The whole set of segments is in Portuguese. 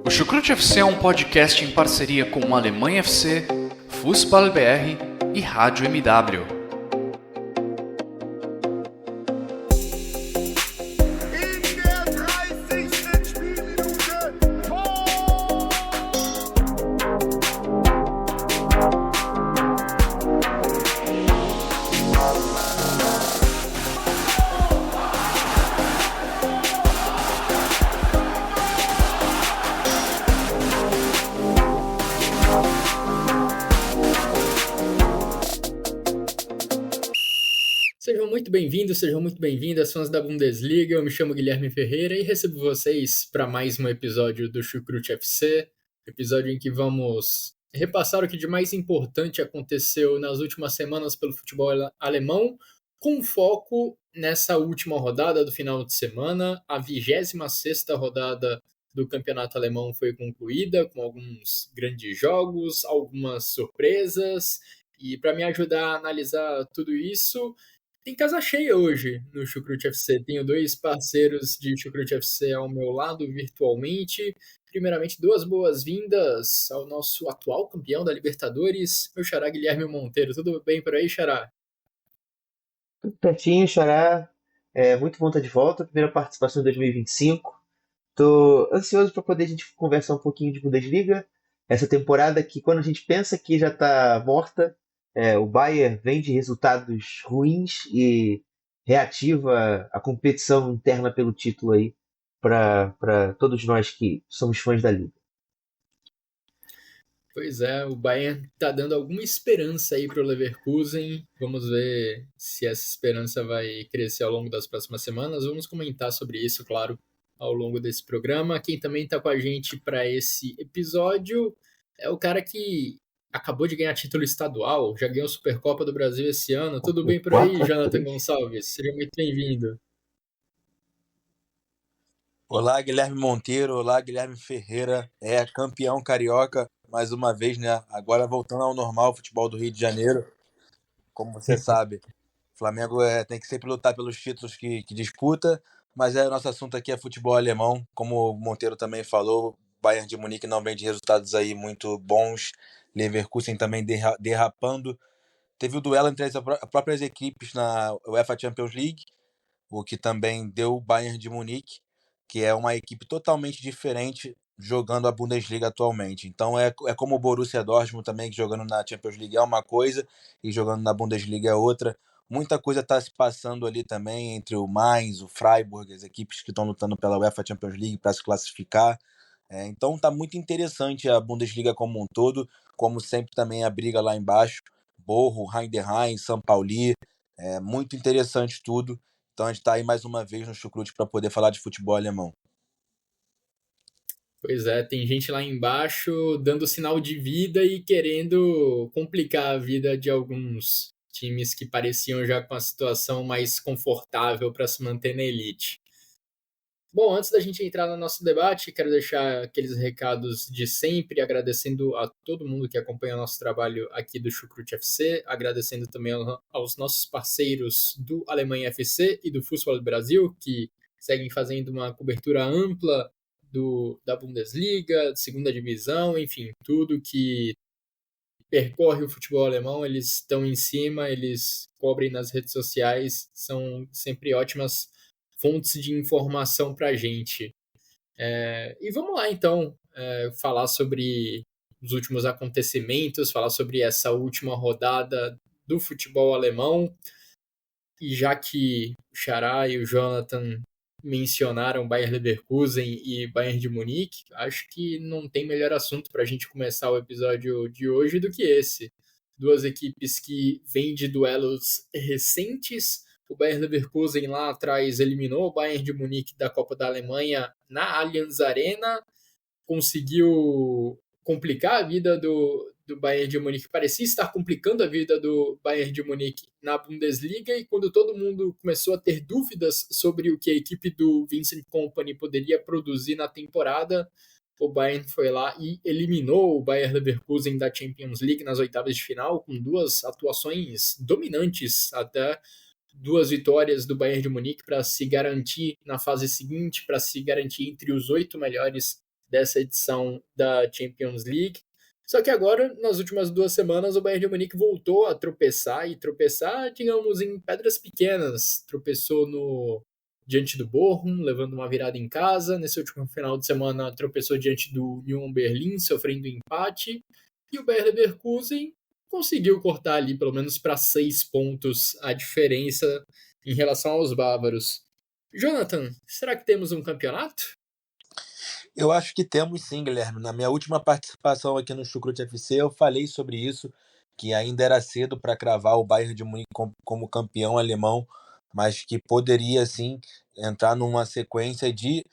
O Chucrute FC é um podcast em parceria com Alemanha FC, Fußball BR e Rádio MW. Sejam muito bem-vindas, fãs da Bundesliga. Eu me chamo Guilherme Ferreira e recebo vocês para mais um episódio do Chucrute FC, episódio em que vamos repassar o que de mais importante aconteceu nas últimas semanas pelo futebol alemão, com foco nessa última rodada do final de semana. A 26ª rodada do campeonato alemão foi concluída, com alguns grandes jogos, algumas surpresas, e para me ajudar a analisar tudo isso, tem casa cheia hoje no Chucrute FC. Tenho dois parceiros de Chucrute FC ao meu lado virtualmente. Primeiramente, duas boas-vindas ao nosso atual campeão da Libertadores, meu xará Guilherme Monteiro. Tudo bem por aí, xará? Tudo certinho, xará. Muito bom estar de volta. Primeira participação em 2025. Estou ansioso para poder a gente conversar um pouquinho de Bundesliga. Essa temporada que, quando a gente pensa que já está morta, o Bayern vem de resultados ruins e reativa a competição interna pelo título aí para todos nós que somos fãs da Liga. Pois é, o Bayern está dando alguma esperança aí para o Leverkusen. Vamos ver se essa esperança vai crescer ao longo das próximas semanas. Vamos comentar sobre isso, claro, ao longo desse programa. Quem também está com a gente para esse episódio é o cara que acabou de ganhar título estadual, já ganhou a Supercopa do Brasil esse ano. Tudo bem por aí, Jonathan Gonçalves? Seja muito bem-vindo. Olá, Guilherme Monteiro. Olá, Guilherme Ferreira. Campeão carioca, mais uma vez, né? Agora voltando ao normal, futebol do Rio de Janeiro. Como você sabe, o Flamengo tem que sempre lutar pelos títulos que disputa, mas nosso assunto aqui é futebol alemão. Como o Monteiro também falou, Bayern de Munique não vem de resultados aí muito bons, Leverkusen também derrapando. Teve o duelo entre as próprias equipes na UEFA Champions League, o que também deu o Bayern de Munique, que é uma equipe totalmente diferente jogando a Bundesliga atualmente. Então é como o Borussia Dortmund também, que jogando na Champions League é uma coisa e jogando na Bundesliga é outra. Muita coisa está se passando ali também entre o Mainz, o Freiburg, as equipes que estão lutando pela UEFA Champions League para se classificar. Então está muito interessante a Bundesliga como um todo, como sempre também a briga lá embaixo, Borro, Heidenheim, São Pauli, muito interessante tudo. Então a gente está aí mais uma vez no Chucrute para poder falar de futebol alemão. Pois é, tem gente lá embaixo dando sinal de vida e querendo complicar a vida de alguns times que pareciam já com a situação mais confortável para se manter na elite. Bom, antes da gente entrar no nosso debate, quero deixar aqueles recados de sempre, agradecendo a todo mundo que acompanha o nosso trabalho aqui do Chucrute FC, agradecendo também aos nossos parceiros do Alemanha FC e do Fußball Brasil, que seguem fazendo uma cobertura ampla da Bundesliga, segunda divisão, enfim, tudo que percorre o futebol alemão, eles estão em cima, eles cobrem nas redes sociais, são sempre ótimas fontes de informação para a gente. E vamos lá, então, falar sobre os últimos acontecimentos, falar sobre essa última rodada do futebol alemão. E já que o Xará e o Jonathan mencionaram Bayer Leverkusen e Bayern de Munique, acho que não tem melhor assunto para a gente começar o episódio de hoje do que esse. Duas equipes que vêm de duelos recentes. O Bayer Leverkusen lá atrás eliminou o Bayern de Munique da Copa da Alemanha na Allianz Arena, conseguiu complicar a vida do Bayern de Munique, parecia estar complicando a vida do Bayern de Munique na Bundesliga, e quando todo mundo começou a ter dúvidas sobre o que a equipe do Vincent Kompany poderia produzir na temporada, o Bayern foi lá e eliminou o Bayer Leverkusen da Champions League nas oitavas de final, com duas atuações dominantes, até duas vitórias do Bayern de Munique para se garantir na fase seguinte, para se garantir entre os 8 melhores dessa edição da Champions League. Só que agora, nas últimas 2 semanas, o Bayern de Munique voltou a tropeçar, digamos, em pedras pequenas. Tropeçou diante do Bochum, levando uma virada em casa. Nesse último final de semana, tropeçou diante do Union Berlin, sofrendo empate. E o Bayer Leverkusen conseguiu cortar ali, pelo menos para 6 pontos, a diferença em relação aos bávaros. Jonathan, será que temos um campeonato? Eu acho que temos sim, Guilherme. Na minha última participação aqui no Chucrute FC, eu falei sobre isso, que ainda era cedo para cravar o Bayern de Munique como campeão alemão, mas que poderia sim entrar numa sequência de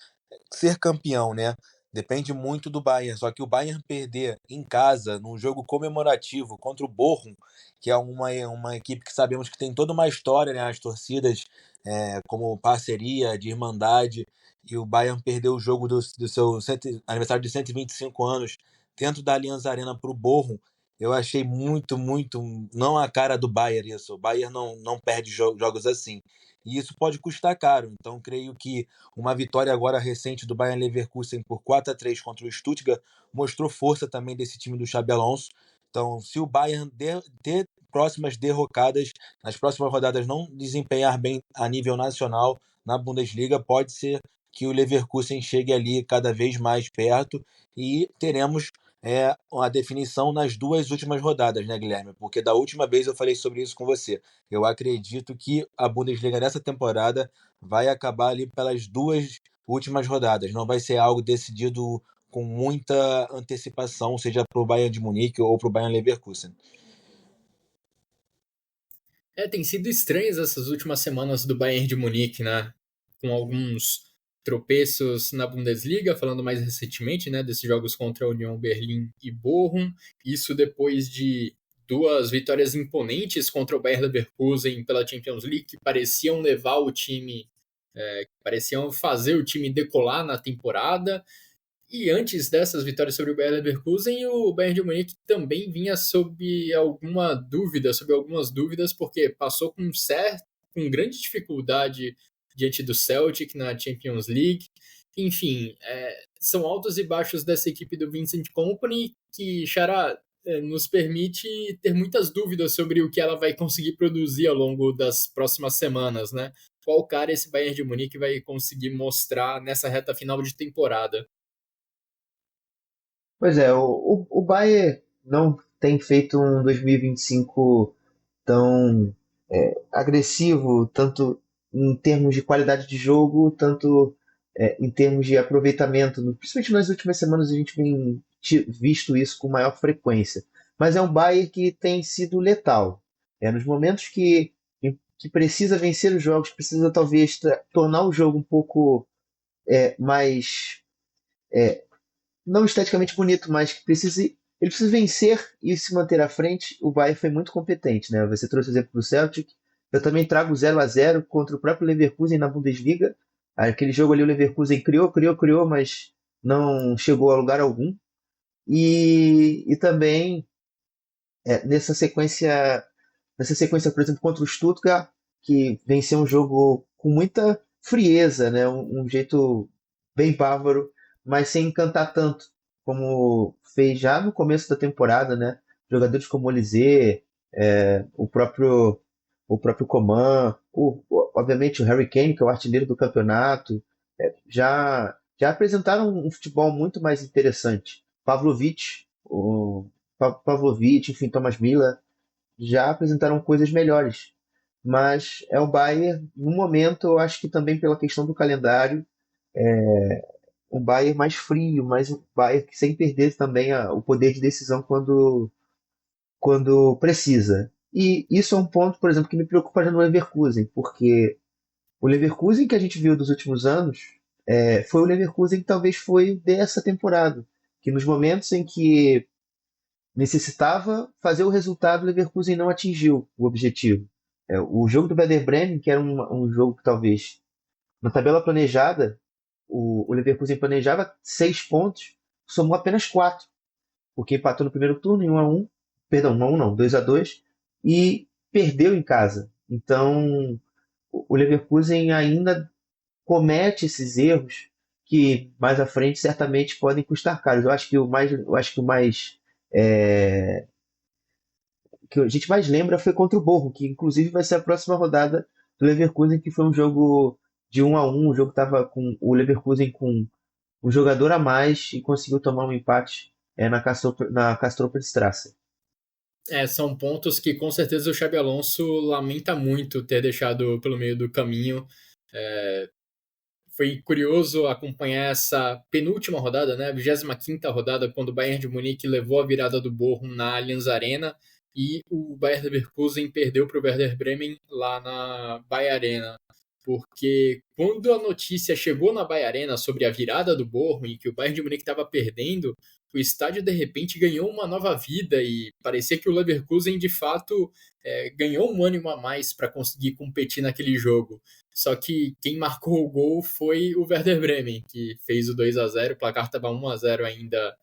ser campeão, né? Depende muito do Bayern. Só que o Bayern perder em casa, num jogo comemorativo contra o Bochum, que é uma equipe que sabemos que tem toda uma história, né? As torcidas como parceria, de irmandade, e o Bayern perdeu o jogo do seu aniversário de 125 anos dentro da Allianz Arena para o Bochum. Eu achei muito, muito, não a cara do Bayern isso. O Bayern não perde jogos assim. E isso pode custar caro. Então, creio que uma vitória agora recente do Bayern Leverkusen por 4-3 contra o Stuttgart mostrou força também desse time do Xabi Alonso. Então, se o Bayern ter próximas derrocadas, nas próximas rodadas não desempenhar bem a nível nacional na Bundesliga, pode ser que o Leverkusen chegue ali cada vez mais perto e teremos a definição nas 2 últimas rodadas, né, Guilherme? Porque da última vez eu falei sobre isso com você. Eu acredito que a Bundesliga nessa temporada vai acabar ali pelas 2 últimas rodadas. Não vai ser algo decidido com muita antecipação, seja para o Bayern de Munique ou para o Bayern Leverkusen. Tem sido estranhas essas últimas semanas do Bayern de Munique, né? Com alguns tropeços na Bundesliga, falando mais recentemente, né, desses jogos contra a Union Berlin e Bochum. Isso depois de 2 vitórias imponentes contra o Bayer Leverkusen pela Champions League, que pareciam levar o time, pareciam fazer o time decolar na temporada. E antes dessas vitórias sobre o Bayer Leverkusen, o Bayern de Munique também vinha sob algumas dúvidas, porque passou com grande dificuldade diante do Celtic na Champions League. Enfim, são altos e baixos dessa equipe do Vincent Kompany que, Xará, nos permite ter muitas dúvidas sobre o que ela vai conseguir produzir ao longo das próximas semanas, né? Qual cara esse Bayern de Munique vai conseguir mostrar nessa reta final de temporada? Pois é, o Bayern não tem feito um 2025 tão agressivo, tanto em termos de qualidade de jogo, tanto em termos de aproveitamento. Principalmente nas últimas semanas a gente tem visto isso com maior frequência. Mas é um Bayern que tem sido letal. Nos momentos que precisa vencer os jogos, precisa talvez tornar o jogo um pouco mais não esteticamente bonito, mas que ele precisa vencer e se manter à frente. O Bayern foi muito competente, né? Você trouxe o exemplo do Celtic. Eu também trago 0-0 contra o próprio Leverkusen na Bundesliga. Aquele jogo ali o Leverkusen criou, mas não chegou a lugar algum. E também nessa sequência, por exemplo, contra o Stuttgart, que venceu um jogo com muita frieza, né? Um jeito bem bárbaro, mas sem encantar tanto, como fez já no começo da temporada, né? Jogadores como Olise, o próprio Coman, obviamente o Harry Kane, que é o artilheiro do campeonato, já apresentaram um futebol muito mais interessante. Pavlovic, enfim, Thomas Müller, já apresentaram coisas melhores. Mas é o Bayern, no momento, eu acho que também pela questão do calendário, um Bayern mais frio, mas um Bayern que sem perder também o poder de decisão quando precisa. E isso é um ponto, por exemplo, que me preocupa já no Leverkusen, porque o Leverkusen que a gente viu dos últimos anos foi o Leverkusen que talvez foi dessa temporada, que nos momentos em que necessitava fazer o resultado, o Leverkusen não atingiu o objetivo. O jogo do Werder Bremen, que era um jogo que talvez na tabela planejada, o Leverkusen planejava 6 pontos, somou apenas 4, porque empatou no primeiro turno em 1-1, perdão, 1-1 não, 2-2, e perdeu em casa. Então, o Leverkusen ainda comete esses erros que mais à frente certamente podem custar caros. Eu acho que o mais é, que a gente mais lembra foi contra o Borrom, que inclusive vai ser a próxima rodada do Leverkusen, que foi um jogo de 1-1. O jogo estava com o Leverkusen com um jogador a mais e conseguiu tomar um empate na Castropenstrasse. São pontos que com certeza o Xabi Alonso lamenta muito ter deixado pelo meio do caminho. É, Foi curioso acompanhar essa penúltima rodada, né, a 25ª rodada, quando o Bayern de Munique levou a virada do Bochum na Allianz Arena e o Bayer Leverkusen perdeu para o Werder Bremen lá na Bayer Arena. Porque quando a notícia chegou na Bayer Arena sobre a virada do Bochum e que o Bayern de Munique estava perdendo, o estádio de repente ganhou uma nova vida e parecia que o Leverkusen de fato ganhou um ânimo a mais para conseguir competir naquele jogo. Só que quem marcou o gol foi o Werder Bremen, que fez o 2-0. O placar estava 1-0 ainda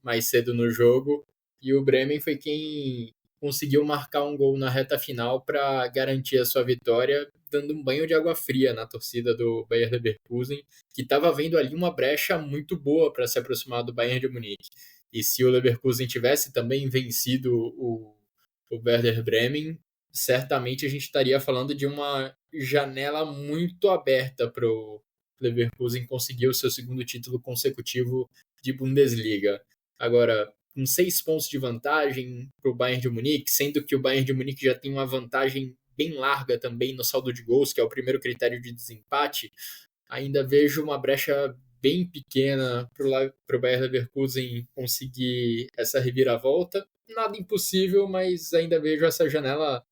mais cedo no jogo. E o Bremen foi quem conseguiu marcar um gol na reta final para garantir a sua vitória, dando um banho de água fria na torcida do Bayer Leverkusen, que estava vendo ali uma brecha muito boa para se aproximar do Bayern de Munique. E se o Leverkusen tivesse também vencido o Werder Bremen, certamente a gente estaria falando de uma janela muito aberta para o Leverkusen conseguir o seu segundo título consecutivo de Bundesliga. Agora, com 6 pontos de vantagem para o Bayern de Munique, sendo que o Bayern de Munique já tem uma vantagem bem larga também no saldo de gols, que é o primeiro critério de desempate, ainda vejo uma brecha bem pequena para o Bayer Leverkusen conseguir essa reviravolta. Nada impossível, mas ainda vejo essa janela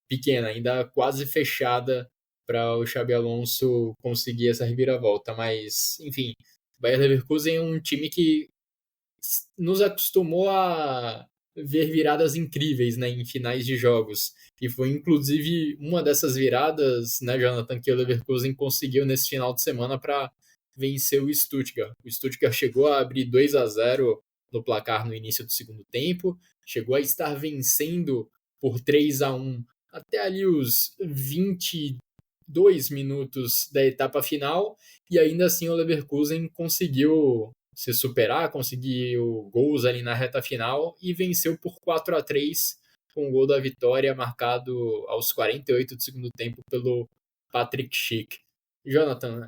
pequena, ainda quase fechada para o Xabi Alonso conseguir essa reviravolta. Mas, enfim, o Bayer Leverkusen é um time que nos acostumou a ver viradas incríveis, né, em finais de jogos. E foi inclusive uma dessas viradas, né, Jonathan, que o Leverkusen conseguiu nesse final de semana para vencer o Stuttgart. O Stuttgart chegou a abrir 2-0 no placar no início do segundo tempo, chegou a estar vencendo por 3-1 até ali os 22 minutos da etapa final, e ainda assim o Leverkusen conseguiu se superar, conseguiu gols ali na reta final e venceu por 4-3 com o gol da vitória marcado aos 48 do segundo tempo pelo Patrick Schick. Jonathan,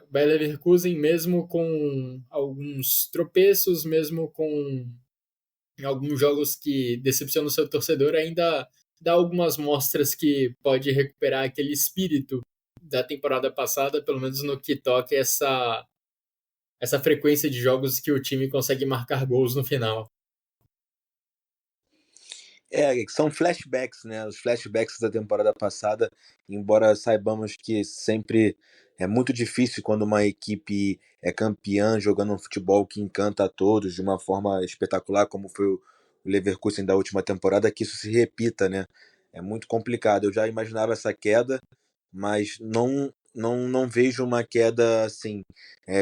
o Bayer Leverkusen, mesmo com alguns tropeços, mesmo com alguns jogos que decepcionam o seu torcedor, ainda dá algumas mostras que pode recuperar aquele espírito da temporada passada, pelo menos no que toca essa frequência de jogos que o time consegue marcar gols no final. São flashbacks, né? Os flashbacks da temporada passada, embora saibamos que sempre é muito difícil quando uma equipe é campeã jogando um futebol que encanta a todos de uma forma espetacular, como foi o Leverkusen da última temporada, que isso se repita, né? É muito complicado. Eu já imaginava essa queda, mas não vejo uma queda assim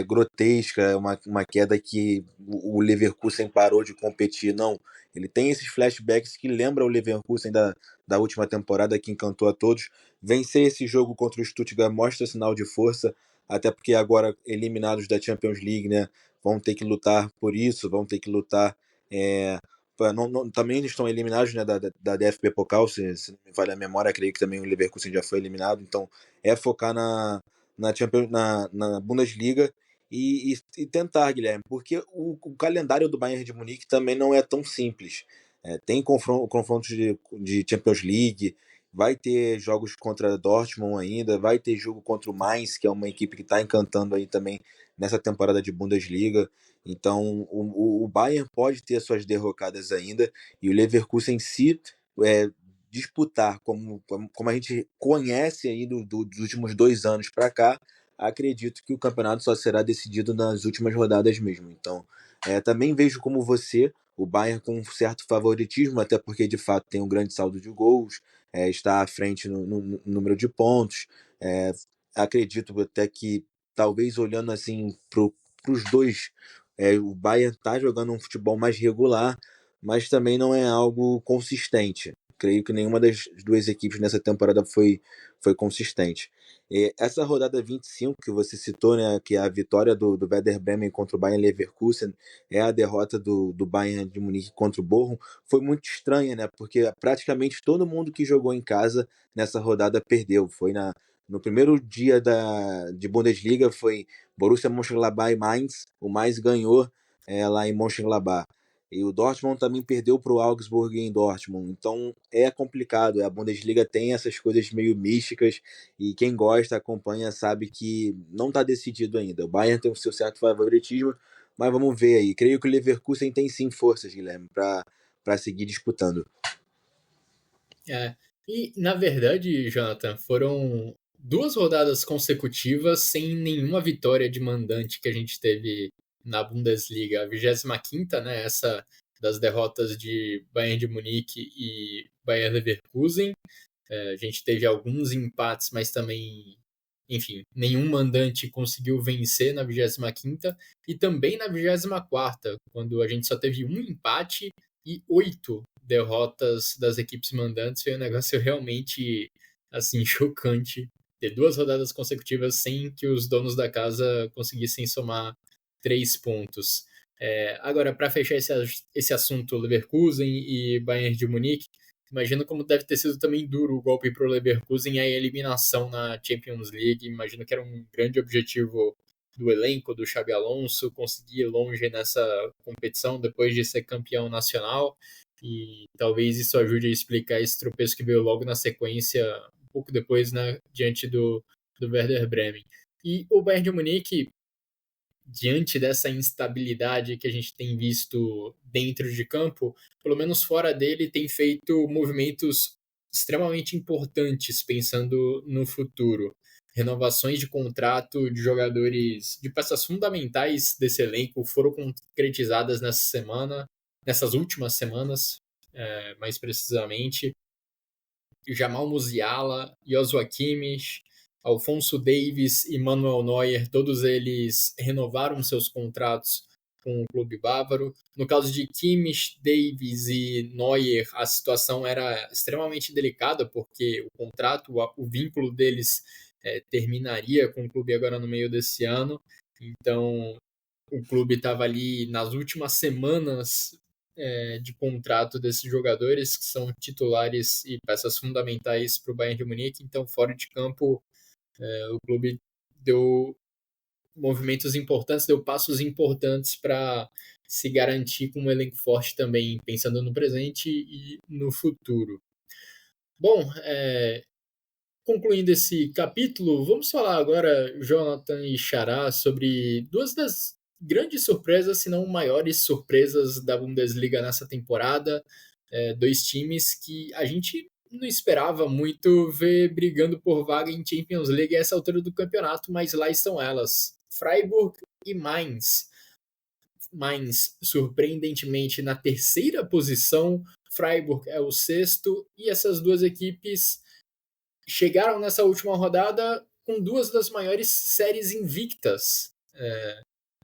grotesca, uma queda que o Leverkusen parou de competir, não. Ele tem esses flashbacks que lembram o Leverkusen da última temporada, que encantou a todos. Vencer esse jogo contra o Stuttgart mostra sinal de força, até porque agora eliminados da Champions League, né, vão ter que lutar por isso, vão ter que lutar também estão eliminados, né, da DFB Pokal, se não me falha a memória, creio que também o Leverkusen já foi eliminado, então focar na Champions, na Bundesliga e tentar, Guilherme, porque o calendário do Bayern de Munique também não é tão simples. Tem confrontos de Champions League, vai ter jogos contra Dortmund ainda, vai ter jogo contra o Mainz, que é uma equipe que está encantando aí também nessa temporada de Bundesliga. Então o Bayern pode ter suas derrocadas ainda, e o Leverkusen em si disputar como a gente conhece aí dos últimos 2 anos para cá. Acredito que o campeonato só será decidido nas últimas rodadas mesmo. Então, também vejo como você o Bayern com um certo favoritismo, até porque de fato tem um grande saldo de gols, está à frente no número de pontos. Acredito até que, talvez olhando assim para os dois, o Bayern está jogando um futebol mais regular, mas também não é algo consistente. creio que nenhuma das duas equipes nessa temporada foi consistente. Essa rodada 25 que você citou, né, que é a vitória do Werder Bremen contra o Bayern Leverkusen, é a derrota do Bayern de Munique contra o Bochum, foi muito estranha, né, porque praticamente todo mundo que jogou em casa nessa rodada perdeu. No primeiro dia de Bundesliga foi Borussia Mönchengladbach e Mainz, o Mainz ganhou lá em Mönchengladbach. E o Dortmund também perdeu para o Augsburg em Dortmund. Então é complicado. A Bundesliga tem essas coisas meio místicas e quem gosta, acompanha, sabe que não está decidido ainda. O Bayern tem o seu certo favoritismo, mas vamos ver aí. Creio que o Leverkusen tem sim forças, Guilherme, para seguir disputando. E, na verdade, Jonathan, foram 2 rodadas consecutivas sem nenhuma vitória de mandante que a gente teve na Bundesliga. A 25ª, né, essa das derrotas de Bayern de Munique e Bayern Leverkusen. A gente teve alguns empates, mas também, enfim, nenhum mandante conseguiu vencer na 25ª. E também na 24ª, quando a gente só teve um empate e 8 derrotas das equipes mandantes. Foi um negócio realmente, assim, chocante. Ter 2 rodadas consecutivas sem que os donos da casa conseguissem somar 3 pontos. Agora, para fechar esse assunto Leverkusen e Bayern de Munique, imagino como deve ter sido também duro o golpe para o Leverkusen e a eliminação na Champions League. Imagino que era um grande objetivo do elenco, do Xabi Alonso, conseguir ir longe nessa competição depois de ser campeão nacional. E talvez isso ajude a explicar esse tropeço que veio logo na sequência, um pouco depois, né, diante do Werder Bremen. E o Bayern de Munique, diante dessa instabilidade que a gente tem visto dentro de campo, pelo menos fora dele, tem feito movimentos extremamente importantes pensando no futuro. Renovações de contrato de jogadores, de peças fundamentais desse elenco foram concretizadas nessas últimas semanas, mais precisamente. Jamal Musiala, Joshua Kimmich, Alphonso Davies e Manuel Neuer, todos eles renovaram seus contratos com o clube bávaro. No caso de Kimmich, Davies e Neuer, a situação era extremamente delicada, porque o contrato, o vínculo deles terminaria com o clube agora no meio desse ano. Então, o clube estava ali nas últimas semanas de contrato desses jogadores, que são titulares e peças fundamentais para o Bayern de Munique. Então, fora de campo, o clube deu movimentos importantes, deu passos importantes para se garantir com um elenco forte também, pensando no presente e no futuro. Bom, concluindo esse capítulo, vamos falar agora, Jonathan e Xará, sobre 2 das grandes surpresas, se não maiores surpresas da Bundesliga nessa temporada. 2 times que a gente não esperava muito ver brigando por vaga em Champions League a essa altura do campeonato, mas lá estão elas, Freiburg e Mainz. Mainz, surpreendentemente, na 3ª posição, Freiburg é o 6º, e essas 2 equipes chegaram nessa última rodada com 2 das maiores séries invictas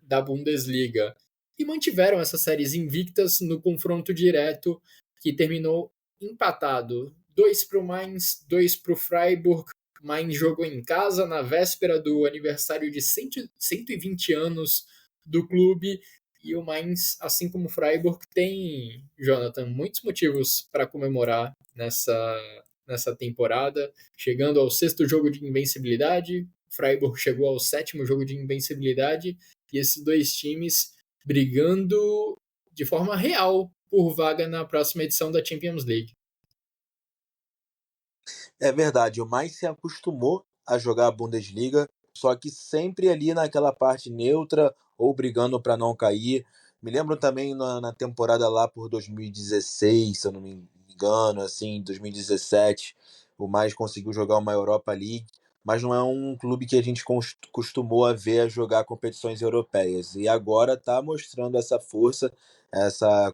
da Bundesliga e mantiveram essas séries invictas no confronto direto, que terminou empatado. 2 para o Mainz, 2 para o Freiburg. Mainz jogou em casa na véspera do aniversário de 120 anos do clube, e o Mainz, assim como o Freiburg, tem, Jonathan, muitos motivos para comemorar nessa temporada, chegando ao 6º jogo de invencibilidade. Freiburg chegou ao 7º jogo de invencibilidade, e esses 2 times brigando de forma real por vaga na próxima edição da Champions League. É verdade, o Mainz se acostumou a jogar a Bundesliga, só que sempre ali naquela parte neutra ou brigando para não cair. Me lembro também na temporada lá por 2016, se eu não me engano, assim, 2017, o Mainz conseguiu jogar uma Europa League, mas não é um clube que a gente costumou a ver a jogar competições europeias. E agora está mostrando essa força,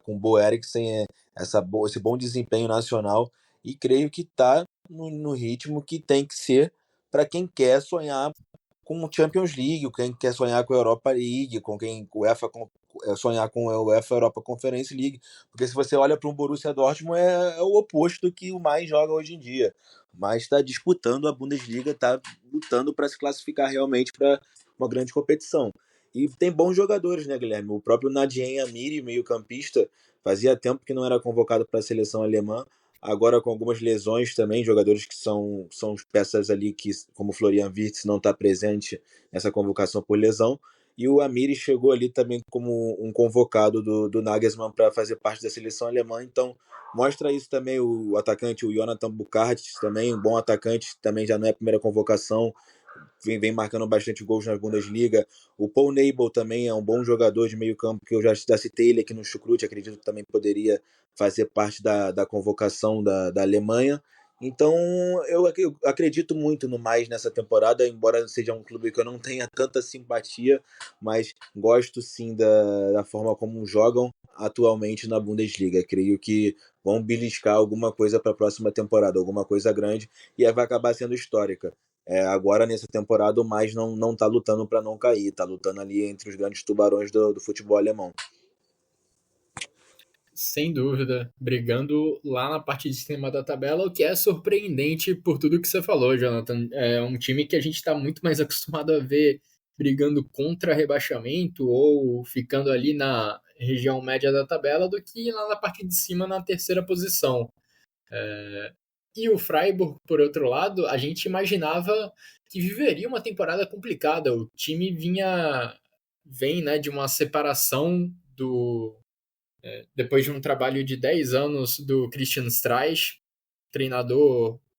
com o Bo Eriksen, esse bom desempenho nacional, e creio que está no ritmo que tem que ser para quem quer sonhar com o Champions League, quem quer sonhar com a Europa League, com quem UEFA sonhar com a UEFA Europa Conference League, porque se você olha para um Borussia Dortmund é o oposto do que o mais joga hoje em dia, mas está disputando a Bundesliga, está lutando para se classificar realmente para uma grande competição. E tem bons jogadores, né, Guilherme? O próprio Nadien Amiri, meio-campista, fazia tempo que não era convocado para a seleção alemã, agora com algumas lesões também, jogadores que são peças ali que, como o Florian Wirtz, não está presente nessa convocação por lesão, e o Amiri chegou ali também como um convocado do Nagelsmann para fazer parte da seleção alemã, então mostra isso também o atacante, o Jonathan Bukartic, também um bom atacante, também já não é a primeira convocação, vem marcando bastante gols na Bundesliga. O Paul Neibel também é um bom jogador de meio campo, que eu já citei ele aqui no Chucrute, acredito que também poderia fazer parte da convocação da Alemanha. Então eu acredito muito no mais nessa temporada, embora seja um clube que eu não tenha tanta simpatia, mas gosto sim da forma como jogam atualmente na Bundesliga. Creio que vão beliscar alguma coisa para a próxima temporada, alguma coisa grande, e vai acabar sendo histórica. Agora, nessa temporada, o mais não tá lutando para não cair, tá lutando ali entre os grandes tubarões do futebol alemão. Sem dúvida, brigando lá na parte de cima da tabela, o que é surpreendente por tudo que você falou, Jonathan. É um time que a gente está muito mais acostumado a ver brigando contra rebaixamento ou ficando ali na região média da tabela do que lá na parte de cima na terceira posição. E o Freiburg, por outro lado, a gente imaginava que viveria uma temporada complicada. O time vem, né, de uma separação depois de um trabalho de 10 anos do Christian Streich,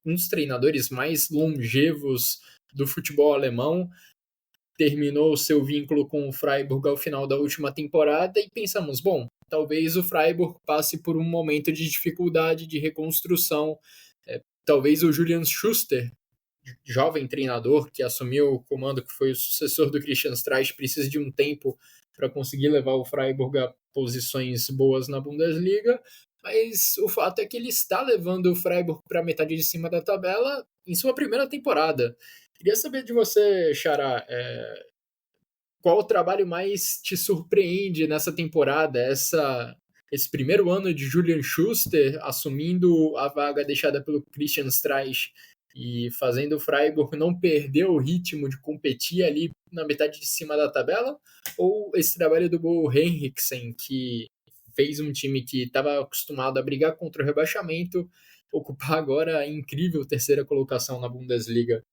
um dos treinadores mais longevos do futebol alemão, terminou o seu vínculo com o Freiburg ao final da última temporada e pensamos, bom, talvez o Freiburg passe por um momento de dificuldade de reconstrução. Talvez o Julian Schuster, jovem treinador que assumiu o comando, que foi o sucessor do Christian Streich, precise de um tempo para conseguir levar o Freiburg a posições boas na Bundesliga, mas o fato é que ele está levando o Freiburg para a metade de cima da tabela em sua primeira temporada. Queria saber de você, Xará, qual o trabalho mais te surpreende nessa temporada, esse primeiro ano de Julian Schuster assumindo a vaga deixada pelo Christian Streich e fazendo o Freiburg não perder o ritmo de competir ali na metade de cima da tabela? Ou esse trabalho do Bo Henriksen, que fez um time que estava acostumado a brigar contra o rebaixamento, ocupar agora a incrível terceira colocação na Bundesliga?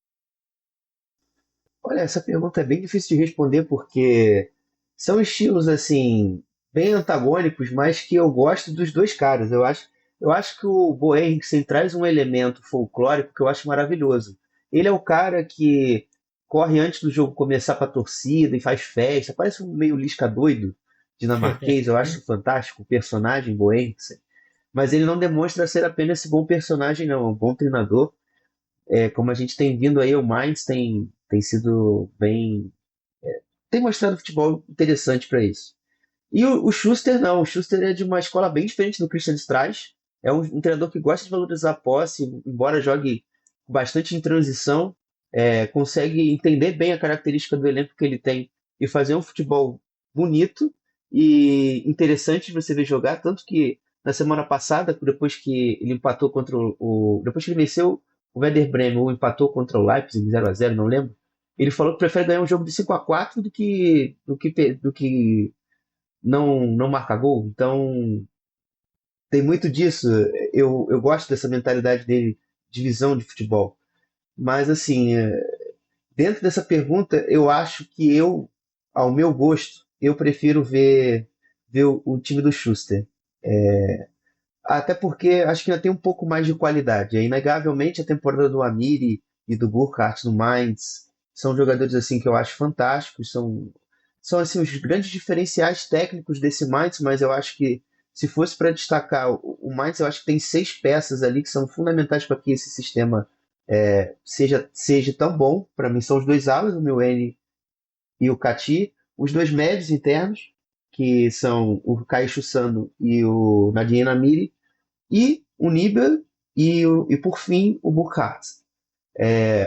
Olha, essa pergunta é bem difícil de responder porque são estilos assim bem antagônicos, mas que eu gosto dos dois caras. Eu acho que o Bo Henriksen traz um elemento folclórico que eu acho maravilhoso. Ele é o cara que corre antes do jogo começar para a torcida e faz festa, parece um meio Lisca doido dinamarquês. Eu acho fantástico o personagem Bo Henriksen, mas ele não demonstra ser apenas esse bom personagem, não. É um bom treinador. Como a gente tem vindo aí, o Mainz tem sido bem. Tem mostrado futebol interessante para isso. E o Schuster não. O Schuster é de uma escola bem diferente do Christian Streich. É um treinador que gosta de valorizar a posse, embora jogue bastante em transição, consegue entender bem a característica do elenco que ele tem e fazer um futebol bonito e interessante de você ver jogar. Tanto que na semana passada, depois que ele empatou contra depois que ele venceu o Werder Bremen, ou empatou contra o Leipzig 0-0, não lembro, ele falou que prefere ganhar um jogo de 5-4 do que não marcar gol. Então tem muito disso. Eu gosto dessa mentalidade dele de visão de futebol. Mas assim, dentro dessa pergunta, eu acho que ao meu gosto, eu prefiro ver o time do Schuster. Até porque acho que ainda tem um pouco mais de qualidade. Inegavelmente a temporada do Amiri e do Burkhardt no Mainz são jogadores assim que eu acho fantásticos, são assim os grandes diferenciais técnicos desse Mainz, mas eu acho que se fosse para destacar o Mainz, eu acho que tem 6 peças ali que são fundamentais para que esse sistema seja tão bom. Para mim são os 2 alas, o Milene e o Kati, os 2 médios internos, que são o Kaishu Sano e o Nadine Amiri, e o Nibel e por fim, o Burkhardt.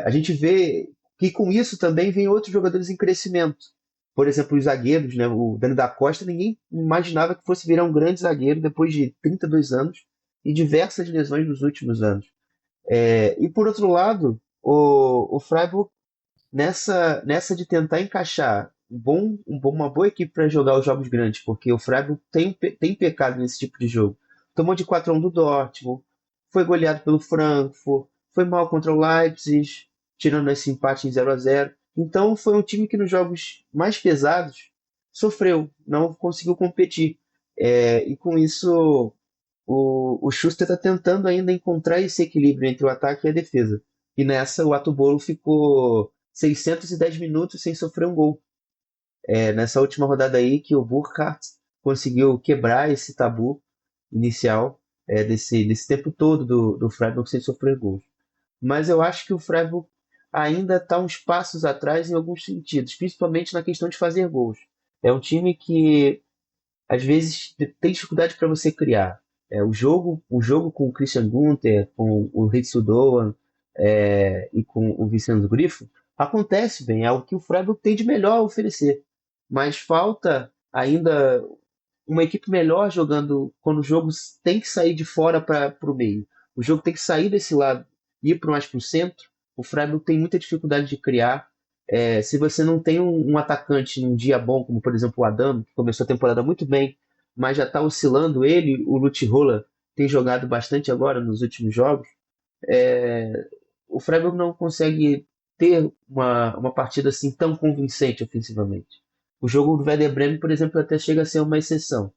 A gente vê que com isso também vem outros jogadores em crescimento. Por exemplo, os zagueiros, né? O Dani da Costa, ninguém imaginava que fosse virar um grande zagueiro depois de 32 anos e diversas lesões nos últimos anos. E por outro lado, o Freiburg, nessa de tentar encaixar uma boa equipe para jogar os jogos grandes, porque o Freiburg tem pecado nesse tipo de jogo. Tomou de 4-1 do Dortmund, foi goleado pelo Frankfurt, foi mal contra o Leipzig, tirando esse empate em 0-0. Então foi um time que nos jogos mais pesados sofreu, não conseguiu competir. E com isso o Schuster está tentando ainda encontrar esse equilíbrio entre o ataque e a defesa. E nessa o Atubolo ficou 610 minutos sem sofrer um gol. Nessa última rodada aí que o Burkhardt conseguiu quebrar esse tabu inicial desse tempo todo do Freiburg sem sofrer gols. Mas eu acho que o Freiburg ainda está uns passos atrás em alguns sentidos, principalmente na questão de fazer gols. É um time que às vezes tem dificuldade para você criar. O jogo com o Christian Günther, com o Ritsu Doan e com o Vincenzo Grifo acontece bem, é o que o Freiburg tem de melhor a oferecer. Mas falta ainda uma equipe melhor jogando quando o jogo tem que sair de fora para o meio. O jogo tem que sair desse lado e ir mais para o centro. O Freiburg tem muita dificuldade de criar. Se você não tem um atacante num dia bom, como por exemplo o Adam, que começou a temporada muito bem, mas já está oscilando ele, o Luthirola tem jogado bastante agora nos últimos jogos, o Freiburg não consegue ter uma partida assim tão convincente ofensivamente. O jogo do Werder Bremen, por exemplo, até chega a ser uma exceção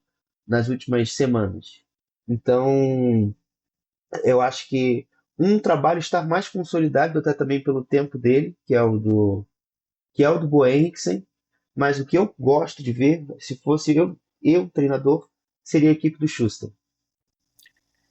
nas últimas semanas. Então, eu acho que um trabalho está mais consolidado até também pelo tempo dele, que é o do Bo Henriksen, mas o que eu gosto de ver, se fosse eu treinador, seria a equipe do Schuster.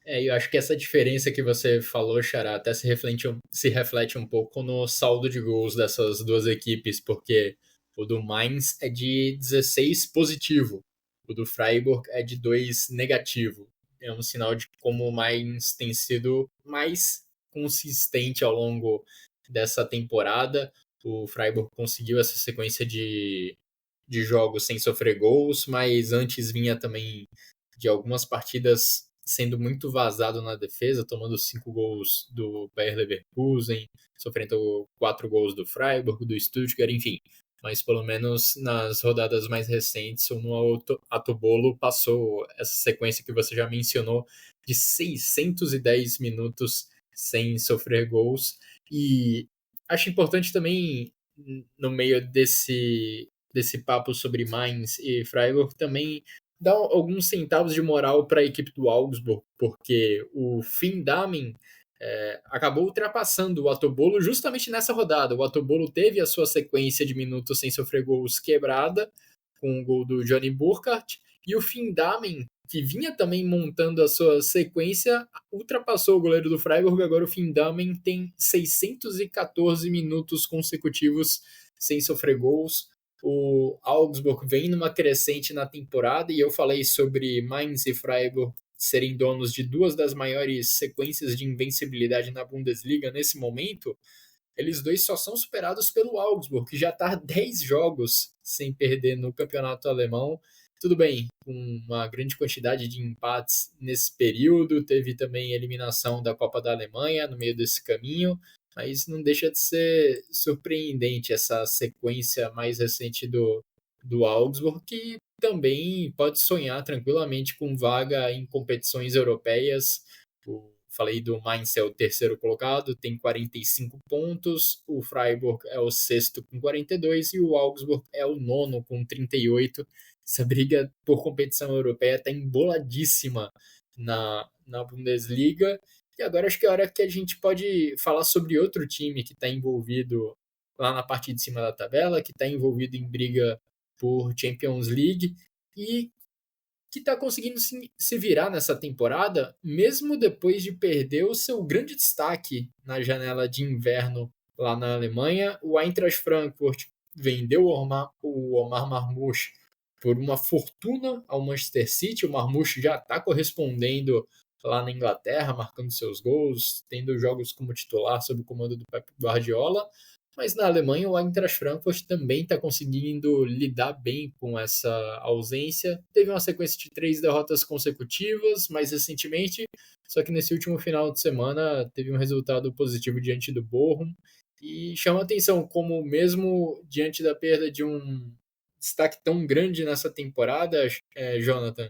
Eu acho que essa diferença que você falou, Xará, até se reflete um pouco no saldo de gols dessas duas equipes, porque o do Mainz é de 16 positivo, o do Freiburg é de 2 negativo. É um sinal de como o Mainz tem sido mais consistente ao longo dessa temporada. O Freiburg conseguiu essa sequência de jogos sem sofrer gols, mas antes vinha também de algumas partidas sendo muito vazado na defesa, tomando 5 gols do Bayer Leverkusen, sofrendo 4 gols do Freiburg, do Stuttgart, enfim. Mas pelo menos nas rodadas mais recentes, o Nuno Atobolo passou essa sequência que você já mencionou de 610 minutos sem sofrer gols. E acho importante também, no meio desse papo sobre Mainz e Freiburg, também dar alguns centavos de moral para a equipe do Augsburg, porque o Finn Dahmen acabou ultrapassando o Atobolo justamente nessa rodada. O Atobolo teve a sua sequência de minutos sem sofrer gols quebrada, com o gol do Johnny Burkhardt, e o Finn Dahmen, que vinha também montando a sua sequência, ultrapassou o goleiro do Freiburg. Agora o Finn Dahmen tem 614 minutos consecutivos sem sofrer gols. O Augsburg vem numa crescente na temporada, e eu falei sobre Mainz e Freiburg serem donos de duas das maiores sequências de invencibilidade na Bundesliga nesse momento. Eles dois só são superados pelo Augsburg, que já está 10 jogos sem perder no campeonato alemão. Tudo bem, com uma grande quantidade de empates nesse período, teve também eliminação da Copa da Alemanha no meio desse caminho, mas não deixa de ser surpreendente essa sequência mais recente do Augsburg, que também pode sonhar tranquilamente com vaga em competições europeias. Falei do Mainz, é o terceiro colocado, tem 45 pontos, o Freiburg é o sexto com 42 e o Augsburg é o nono com 38. Essa briga por competição europeia está emboladíssima na Bundesliga. E agora acho que é a hora que a gente pode falar sobre outro time que está envolvido lá na parte de cima da tabela, que está envolvido em briga por Champions League e que está conseguindo se virar nessa temporada, mesmo depois de perder o seu grande destaque na janela de inverno lá na Alemanha. O Eintracht Frankfurt vendeu o Omar Marmoush por uma fortuna ao Manchester City. O Marmoush já está correspondendo lá na Inglaterra, marcando seus gols, tendo jogos como titular sob o comando do Pep Guardiola. Mas na Alemanha, o Eintracht Frankfurt também está conseguindo lidar bem com essa ausência. Teve uma sequência de 3 derrotas consecutivas, mais recentemente, só que nesse último final de semana teve um resultado positivo diante do Bochum. E chama atenção como, mesmo diante da perda de um destaque tão grande nessa temporada, Jonathan,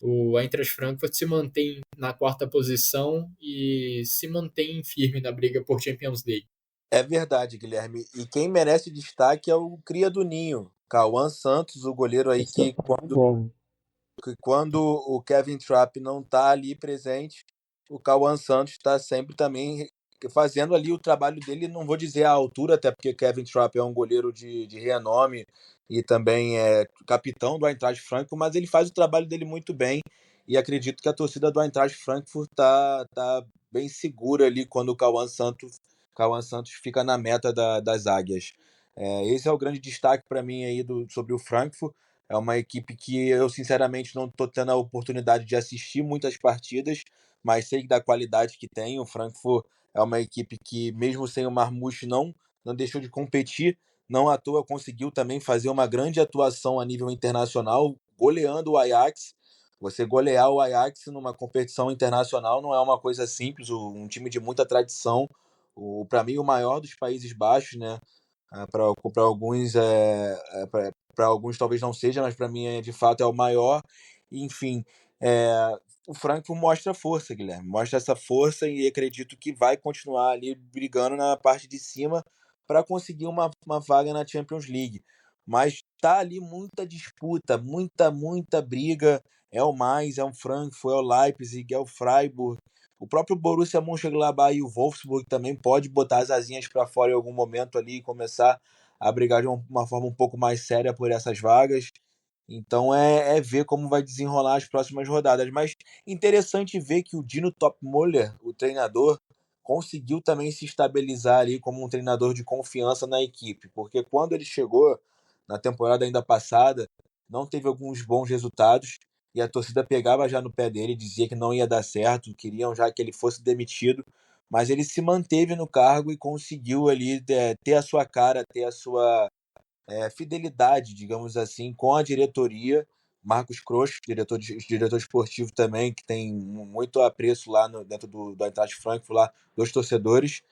o Eintracht Frankfurt se mantém na 4ª posição e se mantém firme na briga por Champions League. É verdade, Guilherme. E quem merece destaque é o cria do Ninho, Cauã Santos, o goleiro aí Esse é que muito bom. quando o Kevin Trapp não está ali presente, o Cauã Santos está sempre também fazendo ali o trabalho dele, não vou dizer à altura, até porque Kevin Trapp é um goleiro de renome e também é capitão do Eintracht Frankfurt, mas ele faz o trabalho dele muito bem e acredito que a torcida do Eintracht Frankfurt tá bem segura ali quando o Cauã Santos fica na meta das águias. Esse é o grande destaque para mim aí sobre o Frankfurt. É uma equipe que eu, sinceramente, não estou tendo a oportunidade de assistir muitas partidas, mas sei da qualidade que tem. O Frankfurt é uma equipe que, mesmo sem o Marmoush, não deixou de competir. Não à toa conseguiu também fazer uma grande atuação a nível internacional, goleando o Ajax. Você golear o Ajax numa competição internacional não é uma coisa simples, um time de muita tradição. Para mim, o maior dos Países Baixos, né? Para alguns para alguns talvez não seja, mas para mim de fato é o maior. Enfim, é, o Frankfurt mostra força, Guilherme, mostra essa força e acredito que vai continuar ali brigando na parte de cima para conseguir uma vaga na Champions League. Mas tá ali muita disputa, muita briga. É o Mainz, é o Frankfurt, é o Leipzig, é o Freiburg. O próprio Borussia Mönchengladbach e o Wolfsburg também pode botar as asinhas para fora em algum momento ali e começar a brigar de uma forma um pouco mais séria por essas vagas. Então é ver como vai desenrolar as próximas rodadas. Mas interessante ver que o Dino Topmöller, o treinador, conseguiu também se estabilizar ali como um treinador de confiança na equipe. Porque quando ele chegou na temporada ainda passada, não teve alguns bons resultados e a torcida pegava já no pé dele, dizia que não ia dar certo, queriam já que ele fosse demitido. Mas ele se manteve no cargo e conseguiu ali ter a sua cara, ter a sua fidelidade, digamos assim, com a diretoria. Marcos Kroos, diretor esportivo também, que tem muito apreço lá dentro do Eintracht Frankfurt, lá dos torcedores,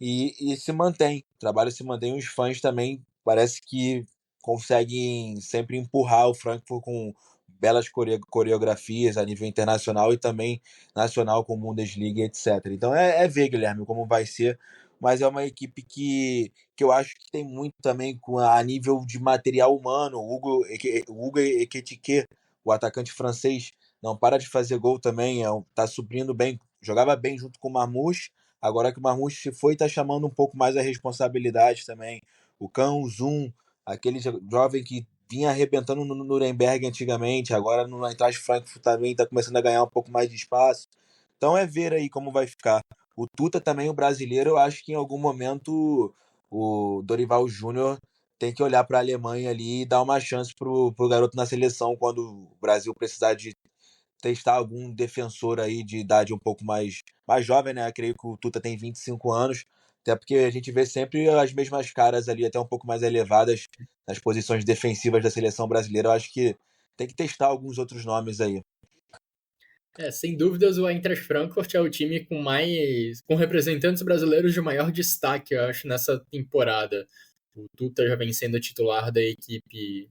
e se mantém. O trabalho se mantém, os fãs também parece que conseguem sempre empurrar o Frankfurt com belas coreografias a nível internacional e também nacional com Bundesliga, etc. Então é ver, Guilherme, como vai ser, mas é uma equipe que eu acho que tem muito também a nível de material humano. O Hugo Ekitike, o atacante francês, não para de fazer gol também, tá suprindo bem, jogava bem junto com o Marmoush. Agora que o Marmoush se foi, está chamando um pouco mais a responsabilidade também. O Can Zoom, aquele jovem que vinha arrebentando no Nuremberg antigamente, agora no Eintracht Frankfurt também está começando a ganhar um pouco mais de espaço. Então é ver aí como vai ficar. O Tuta também, o brasileiro, eu acho que em algum momento o Dorival Júnior tem que olhar para a Alemanha ali e dar uma chance pro garoto na seleção quando o Brasil precisar de testar algum defensor aí de idade um pouco mais jovem, né? Eu creio que o Tuta tem 25 anos, até porque a gente vê sempre as mesmas caras ali, até um pouco mais elevadas nas posições defensivas da seleção brasileira. Eu acho que tem que testar alguns outros nomes aí. Sem dúvidas, o Eintracht Frankfurt é o time com representantes brasileiros de maior destaque, eu acho, nessa temporada. O Tuta já vem sendo titular da equipe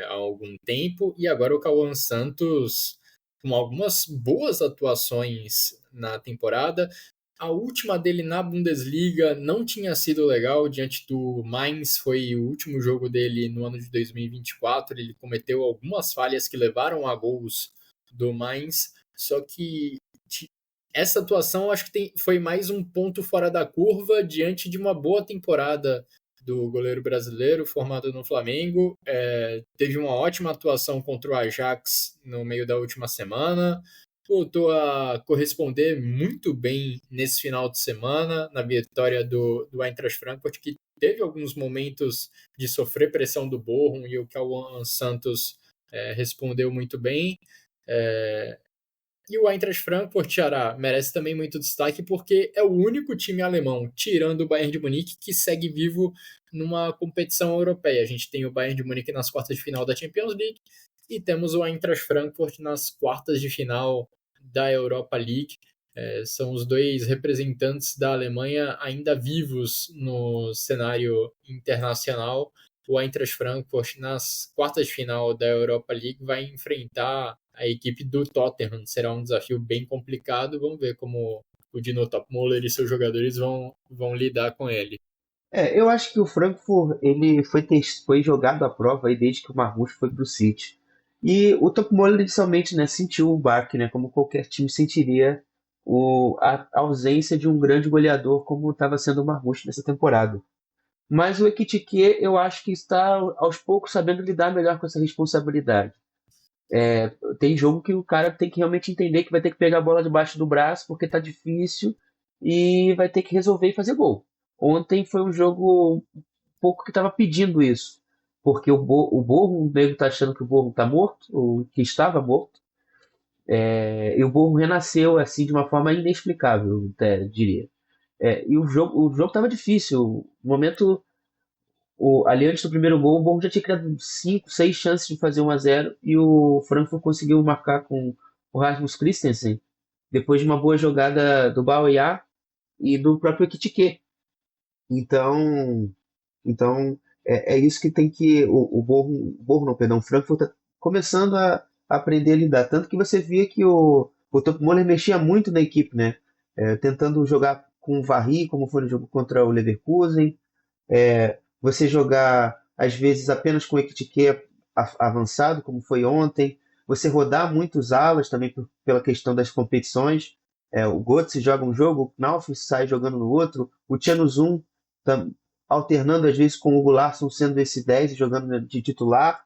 há algum tempo, e agora o Cauã Santos com algumas boas atuações na temporada. A última dele na Bundesliga não tinha sido legal diante do Mainz, foi o último jogo dele no ano de 2024. Ele cometeu algumas falhas que levaram a gols do Mainz, só que essa atuação eu acho que foi mais um ponto fora da curva diante de uma boa temporada do goleiro brasileiro formado no Flamengo. Teve uma ótima atuação contra o Ajax no meio da última semana, voltou a corresponder muito bem nesse final de semana na vitória do Eintracht Frankfurt, que teve alguns momentos de sofrer pressão do Bochum e o Cauã Santos respondeu muito bem. E o Eintracht Frankfurt, Xará, merece também muito destaque porque é o único time alemão, tirando o Bayern de Munique, que segue vivo numa competição europeia. A gente tem o Bayern de Munique nas quartas de final da Champions League e temos o Eintracht Frankfurt nas quartas de final da Europa League. São os dois representantes da Alemanha ainda vivos no cenário internacional. O Eintracht Frankfurt, nas quartas de final da Europa League, vai enfrentar a equipe do Tottenham. Será um desafio bem complicado. Vamos ver como o Dino Topmöller e seus jogadores vão lidar com ele. Eu acho que o Frankfurt ele foi jogado à prova aí desde que o Marmoush foi para o City. E o Topmöller inicialmente, né, sentiu o baque, né, como qualquer time sentiria a ausência de um grande goleador como estava sendo o Marmoush nessa temporada. Mas o Ekitike, eu acho que está aos poucos sabendo lidar melhor com essa responsabilidade. Tem jogo que o cara tem que realmente entender que vai ter que pegar a bola debaixo do braço porque tá difícil e vai ter que resolver e fazer gol. Ontem foi um jogo um pouco que estava pedindo isso, porque o Borrom, o nego tá achando que o Borrom tá morto, ou que estava morto, e o Borrom renasceu assim de uma forma inexplicável, até diria. E o jogo estava difícil. No momento ali antes do primeiro gol, o Borrom já tinha criado 5, 6 chances de fazer 1-0 e o Frankfurt conseguiu marcar com o Rasmus Christensen depois de uma boa jogada do Bauer e do próprio Ekitike. Então é isso que tem que o Frankfurt está começando a aprender a lidar. Tanto que você via que o Topmöller mexia muito na equipe, né? Tentando jogar com o Varri, como foi no jogo contra o Leverkusen, você jogar às vezes apenas com o Ekitike avançado, como foi ontem, você rodar muitos alas também pela questão das competições. O Götze joga um jogo, o Knauf sai jogando no outro, o Tianuzum alternando às vezes com o Hugo Larsson sendo esse 10 e jogando de titular.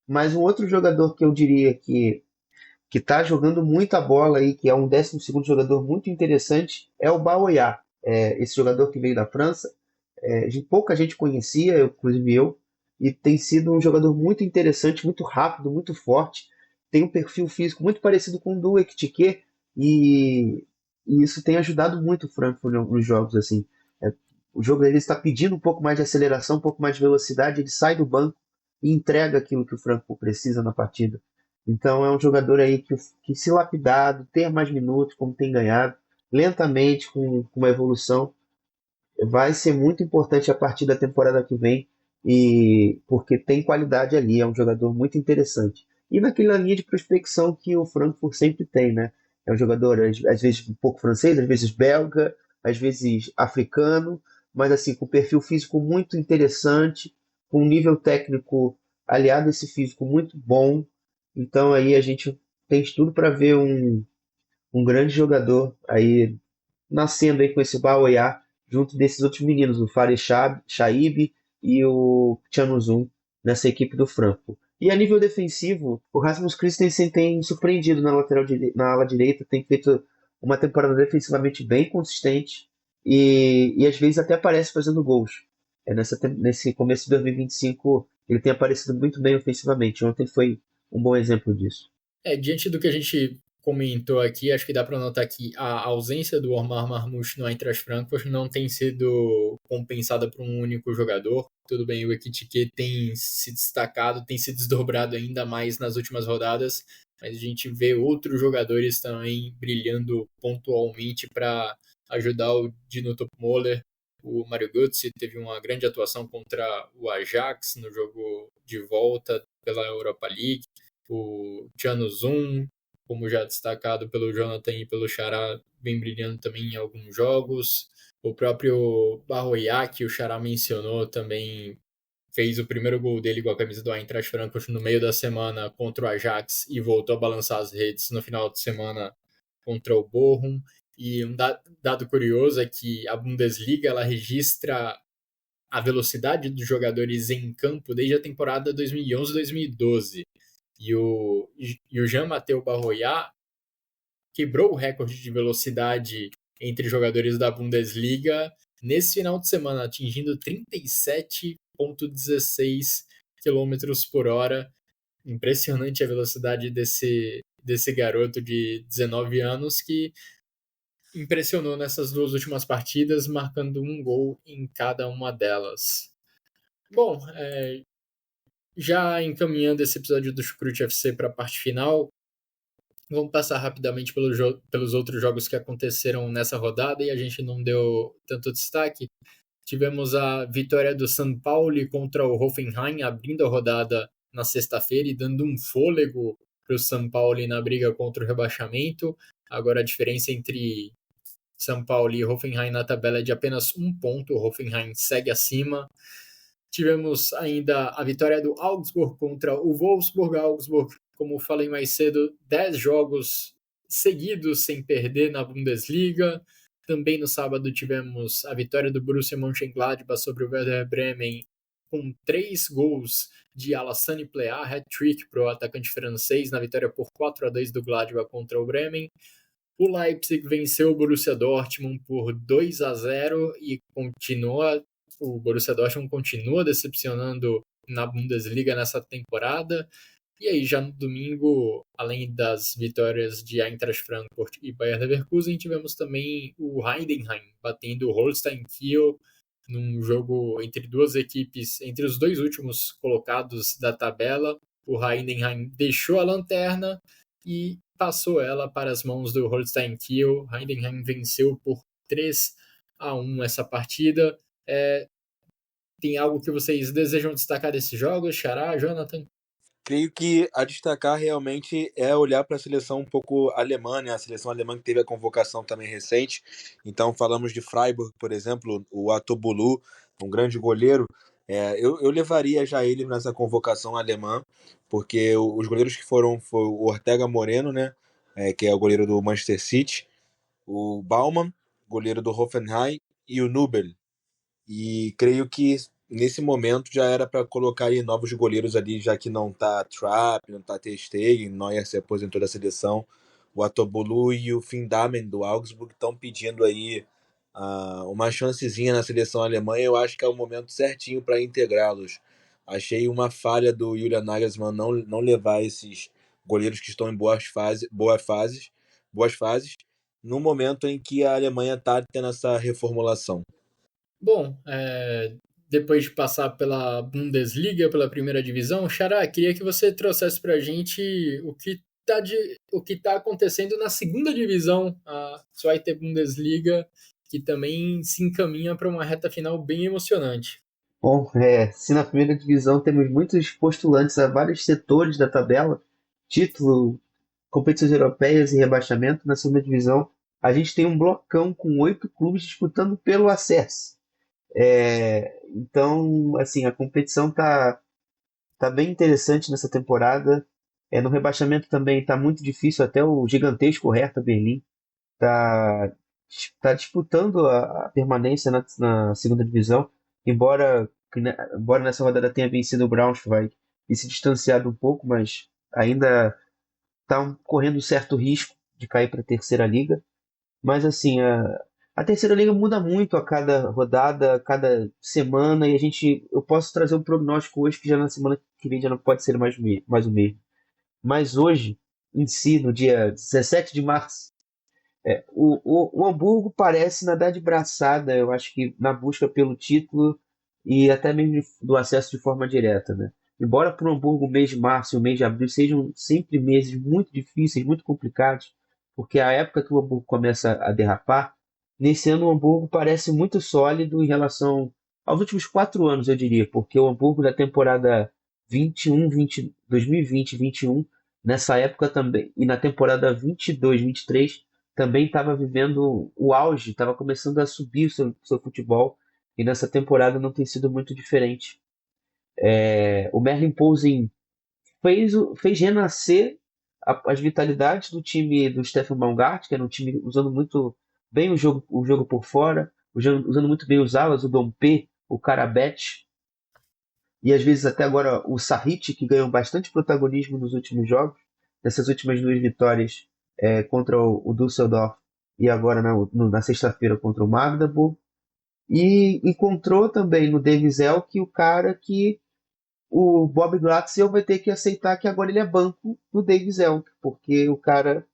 Mas um outro jogador que eu diria que está jogando muita bola aí, que é um 12º jogador muito interessante, é o Baoyá. Esse jogador que veio da França, pouca gente conhecia, inclusive eu, e tem sido um jogador muito interessante, muito rápido, muito forte, tem um perfil físico muito parecido com o do Ekitike, e isso tem ajudado muito o Frankfurt nos jogos. Assim. O jogo dele está pedindo um pouco mais de aceleração, um pouco mais de velocidade, ele sai do banco e entrega aquilo que o Frankfurt precisa na partida. Então é um jogador aí que se lapidado, ter mais minutos, como tem ganhado, lentamente, com uma evolução, vai ser muito importante a partir da temporada que vem, porque tem qualidade ali, é um jogador muito interessante. E naquela linha de prospecção que o Frankfurt sempre tem, né? É um jogador, às vezes, um pouco francês, às vezes belga, às vezes africano, mas assim, com perfil físico muito interessante, com um nível técnico aliado a esse físico muito bom. Então aí a gente tem tudo para ver um grande jogador aí nascendo aí com esse Baoyá, junto desses outros meninos, o Farid Chaib e o Tianuzum, nessa equipe do Frankfurt. E a nível defensivo, o Rasmus Christensen tem surpreendido na ala direita, tem feito uma temporada defensivamente bem consistente e às vezes até aparece fazendo gols. Nesse começo de 2025 ele tem aparecido muito bem ofensivamente. Ontem foi um bom exemplo disso. Diante do que a gente comentou aqui, acho que dá para notar que a ausência do Omar Marmoush no Eintracht Frankfurt não tem sido compensada por um único jogador. Tudo bem, o Ekitike tem se destacado, tem se desdobrado ainda mais nas últimas rodadas, mas a gente vê outros jogadores também brilhando pontualmente para ajudar o Dino Topmöller. O Mario Götze teve uma grande atuação contra o Ajax no jogo de volta pela Europa League. O Tianuzum, como já destacado pelo Jonathan e pelo Xará, vem brilhando também em alguns jogos. O próprio Baoyá, que o Xará mencionou, também fez o primeiro gol dele com a camisa do Eintracht Frankfurt no meio da semana contra o Ajax e voltou a balançar as redes no final de semana contra o Bochum. E um dado curioso é que a Bundesliga ela registra a velocidade dos jogadores em campo desde a temporada 2011-2012. E o Jean-Mathieu Baoyá quebrou o recorde de velocidade entre jogadores da Bundesliga nesse final de semana, atingindo 37,16 km por hora. Impressionante a velocidade desse desse garoto de 19 anos que impressionou nessas 2 últimas partidas, marcando um gol em cada uma delas. Bom, já encaminhando esse episódio do Chucrute FC para a parte final, vamos passar rapidamente pelos outros jogos que aconteceram nessa rodada e a gente não deu tanto destaque. Tivemos a vitória do São Paulo contra o Hoffenheim, abrindo a rodada na sexta-feira e dando um fôlego para o São Paulo na briga contra o rebaixamento. Agora a diferença entre São Paulo e Hoffenheim na tabela é de apenas 1 ponto, o Hoffenheim segue acima. Tivemos ainda a vitória do Augsburg contra o Wolfsburg. Augsburg, como falei mais cedo, 10 jogos seguidos sem perder na Bundesliga. Também no sábado tivemos a vitória do Borussia Mönchengladbach sobre o Werder Bremen, com 3 gols de Alassane Plea, hat-trick para o atacante francês, na vitória por 4-2 do Gladbach contra o Bremen. O Leipzig venceu o Borussia Dortmund por 2-0 e o Borussia Dortmund continua decepcionando na Bundesliga nessa temporada. E aí, já no domingo, além das vitórias de Eintracht Frankfurt e Bayer Leverkusen, tivemos também o Heidenheim batendo o Holstein Kiel num jogo entre 2 equipes, entre os 2 últimos colocados da tabela. O Heidenheim deixou a lanterna e passou ela para as mãos do Holstein Kiel. Heidenheim venceu por 3-1 essa partida. Tem algo que vocês desejam destacar desses jogos, Xará, Jonathan? Creio que a destacar realmente é olhar para a seleção um pouco alemã, né? A seleção alemã que teve a convocação também recente. Então falamos de Freiburg, por exemplo, o Atobolu, um grande goleiro. Eu levaria já ele nessa convocação alemã, porque os goleiros que foram foi o Ortega Moreno, né? Que é o goleiro do Manchester City, o Baumann, goleiro do Hoffenheim, e o Nubel. E creio que nesse momento já era para colocar aí novos goleiros ali, já que não tá Trapp, não tá Ter Stegen, Neuer se aposentou da seleção. O Atobolu e o Findamen do Augsburg estão pedindo aí uma chancezinha na seleção alemã, e eu acho que é o momento certinho para integrá-los. Achei uma falha do Julian Nagelsmann não levar esses goleiros que estão em boas fases, no momento em que a Alemanha está tendo essa reformulação. Bom, depois de passar pela Bundesliga, pela primeira divisão, Xará, queria que você trouxesse para a gente o que tá acontecendo na segunda divisão, a Zweite Bundesliga, que também se encaminha para uma reta final bem emocionante. Bom, se na primeira divisão temos muitos postulantes a vários setores da tabela, título, competições europeias e rebaixamento, na segunda divisão a gente tem um blocão com 8 clubes disputando pelo acesso. Então, assim, a competição tá bem interessante nessa temporada. No rebaixamento também tá muito difícil, até o gigantesco Hertha Berlim tá disputando a permanência na segunda divisão, embora nessa rodada tenha vencido o Braunschweig e se distanciado um pouco, mas ainda está correndo certo risco de cair para a terceira liga. Mas assim, a terceira liga muda muito a cada rodada, a cada semana, e eu posso trazer um prognóstico hoje que já na semana que vem já não pode ser mais o mesmo. Mas hoje, em si, no dia 17 de março, o Hamburgo parece nadar de braçada, eu acho que na busca pelo título e até mesmo do acesso de forma direta, né? Embora para o Hamburgo o mês de março e o mês de abril sejam sempre meses muito difíceis, muito complicados, porque é a época que o Hamburgo começa a derrapar, nesse ano o Hamburgo parece muito sólido em relação aos últimos 4 anos, eu diria, porque o Hamburgo da temporada 2020-21, nessa época também, e na temporada 22-23, também estava vivendo o auge, estava começando a subir o seu futebol, e nessa temporada não tem sido muito diferente. O Merlin Poulsen fez renascer as vitalidades do time do Steffen Baumgart, que era um time usando muito bem o jogo por fora, usando muito bem os alas, o Dompe, o Karabet, e às vezes até agora o Sahic, que ganhou bastante protagonismo nos últimos jogos, nessas últimas 2 vitórias contra o Düsseldorf e agora na sexta-feira contra o Magdeburg. E encontrou também no Davies Elk o cara que o Bob Glatzel vai ter que aceitar que agora ele é banco do David Selk, porque o cara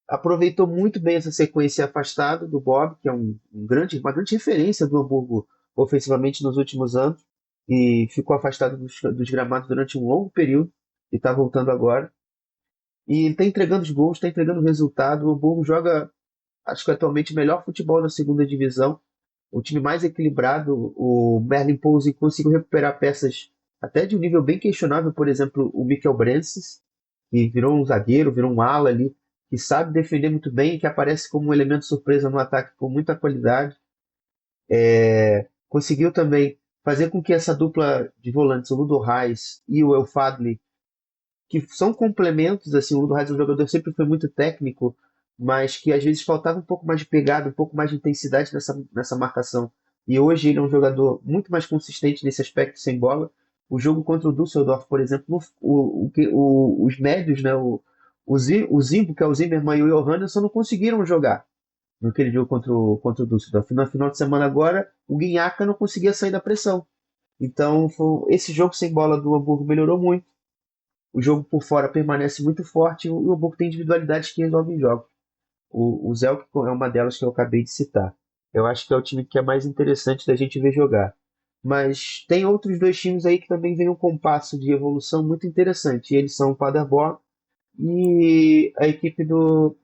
aproveitou muito bem essa sequência afastada do Bob, que é uma grande referência do Hamburgo ofensivamente nos últimos anos, e ficou afastado dos gramados durante um longo período, e está voltando agora. E está entregando os gols, está entregando o resultado. O Hamburgo joga, acho que atualmente, o melhor futebol na segunda divisão, o time mais equilibrado. O Merlin Pouso conseguiu recuperar peças até de um nível bem questionável, por exemplo, o Mikkel Brensis, que virou um zagueiro, virou um ala ali, que sabe defender muito bem e que aparece como um elemento surpresa no ataque com muita qualidade. Conseguiu também fazer com que essa dupla de volantes, o Ludo Reis e o El Fadli, que são complementos, assim, o Ludo Reis é um jogador que sempre foi muito técnico, mas que às vezes faltava um pouco mais de pegada, um pouco mais de intensidade nessa marcação. E hoje ele é um jogador muito mais consistente nesse aspecto sem bola. O jogo contra o Düsseldorf, por exemplo, os médios, né, o Zimbo, que é o Zimmermann, e o Johannesson não conseguiram jogar naquele jogo contra o Düsseldorf. No final de semana agora, o Guinhaca não conseguia sair da pressão. Então, esse jogo sem bola do Hamburgo melhorou muito. O jogo por fora permanece muito forte e o Hamburgo tem individualidades que resolvem jogos. O Zelk é uma delas que eu acabei de citar. Eu acho que é o time que é mais interessante da gente ver jogar. Mas tem outros dois times aí que também vêm um compasso de evolução muito interessante. E eles são o Paderborn e a equipe do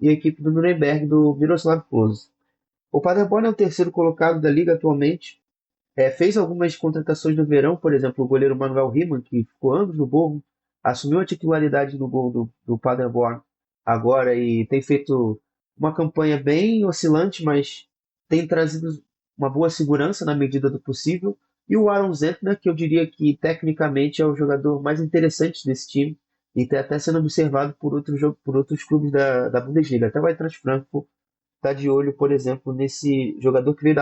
Nuremberg, do Miroslav Klose. O Paderborn é o terceiro colocado da liga atualmente. Fez algumas contratações no verão, por exemplo, o goleiro Manuel Riemann, que ficou anos no Borgo, assumiu a titularidade no gol do Paderborn agora e tem feito uma campanha bem oscilante, mas tem trazido uma boa segurança na medida do possível. E o Aaron Zentner, que eu diria que tecnicamente é o jogador mais interessante desse time e está até sendo observado por outros clubes da Bundesliga. Até o Eintracht Frankfurt está de olho, por exemplo, nesse jogador que veio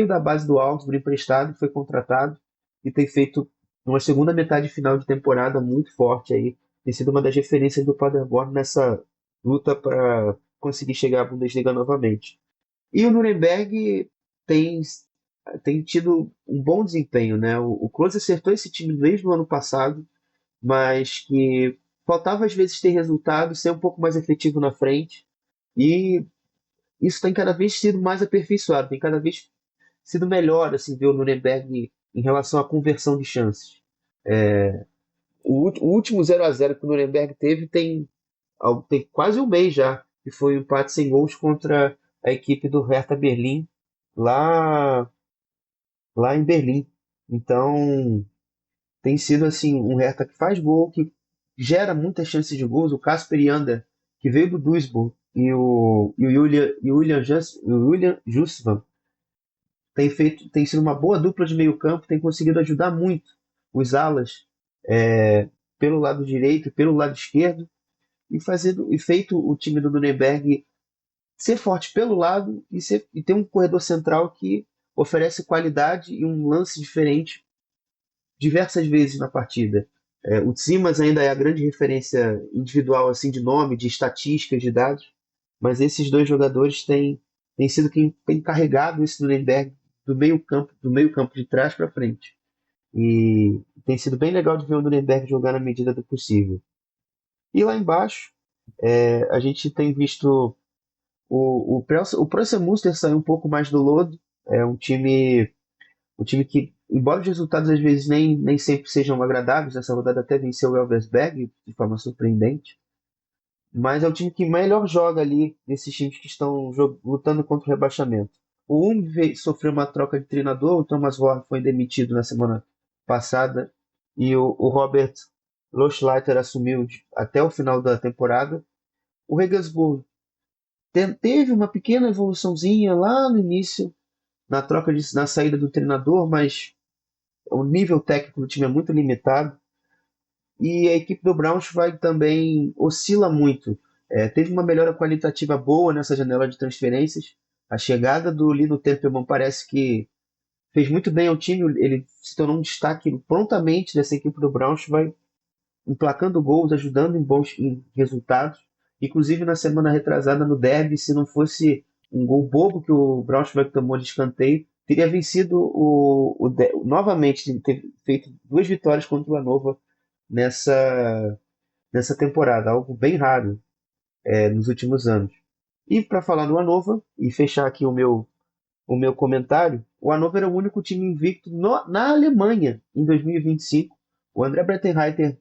da base do Augsburg emprestado, foi contratado e tem feito uma segunda metade final de temporada muito forte aí. Tem sido uma das referências do Paderborn nessa luta para conseguir chegar à Bundesliga novamente. E o Nuremberg tem tido um bom desempenho, né? O Klose acertou esse time desde o ano passado, mas que faltava às vezes ter resultado, ser um pouco mais efetivo na frente. E isso tem cada vez sido mais aperfeiçoado, tem cada vez sido melhor assim, ver o Nuremberg em relação à conversão de chances. O último 0-0 que o Nuremberg teve tem quase um mês já, que foi um empate sem gols contra a equipe do Hertha Berlim, lá em Berlim. Então, tem sido assim um Hertha que faz gol, que gera muitas chances de gols. O Kasper Jander, que veio do Duisburg, e o Julian Justvan tem sido uma boa dupla de meio campo, tem conseguido ajudar muito os alas pelo lado direito e pelo lado esquerdo, e feito o time do Nuremberg ser forte pelo lado e ter um corredor central que oferece qualidade e um lance diferente diversas vezes na partida. O Tsimas ainda é a grande referência individual assim de nome, de estatísticas, de dados, mas esses dois jogadores têm sido quem tem carregado esse Nuremberg do meio campo de trás para frente. E tem sido bem legal de ver o Nuremberg jogar na medida do possível. E lá embaixo, a gente tem visto o Preußen Münster sair um pouco mais do lodo. É um time que, embora os resultados às vezes nem sempre sejam agradáveis, essa rodada até venceu o Elversberg de forma surpreendente, mas é o time que melhor joga ali nesses times que estão lutando contra o rebaixamento. O sofreu uma troca de treinador, o Thomas Horn foi demitido na semana passada e o Robert Loschleiter assumiu até o final da temporada. O Regensburg teve uma pequena evoluçãozinha lá no início, na saída do treinador, mas o nível técnico do time é muito limitado. E a equipe do Braunschweig também oscila muito. Teve uma melhora qualitativa boa nessa janela de transferências. A chegada do Lino Tempelmann parece que fez muito bem ao time. Ele se tornou um destaque prontamente dessa equipe do Braunschweig, emplacando gols, ajudando em resultados. Inclusive na semana retrasada no derby, se não fosse um gol bobo que o Braunschweig tomou de escanteio, teria vencido novamente, ter feito 2 vitórias contra o Hannover nessa temporada, algo bem raro nos últimos anos. E para falar do Hannover e fechar aqui o meu comentário, o Hannover é o único time invicto na Alemanha em 2025. O André Breitenreiter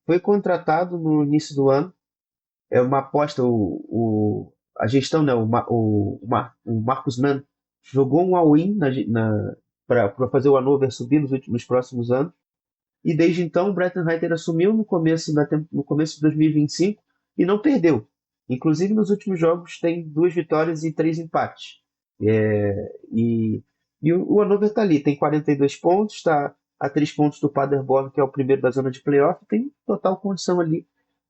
foi contratado no início do ano. É uma aposta, a gestão, né, o Marcus Mann jogou um all-in para fazer o Hannover subir nos próximos anos. E desde então o Breitenreiter assumiu no começo de 2025 e não perdeu. Inclusive nos últimos jogos tem 2 vitórias e 3 empates. E o Hannover está ali, tem 42 pontos, está a 3 pontos do Paderborn, que é o primeiro da zona de playoff, tem total condição ali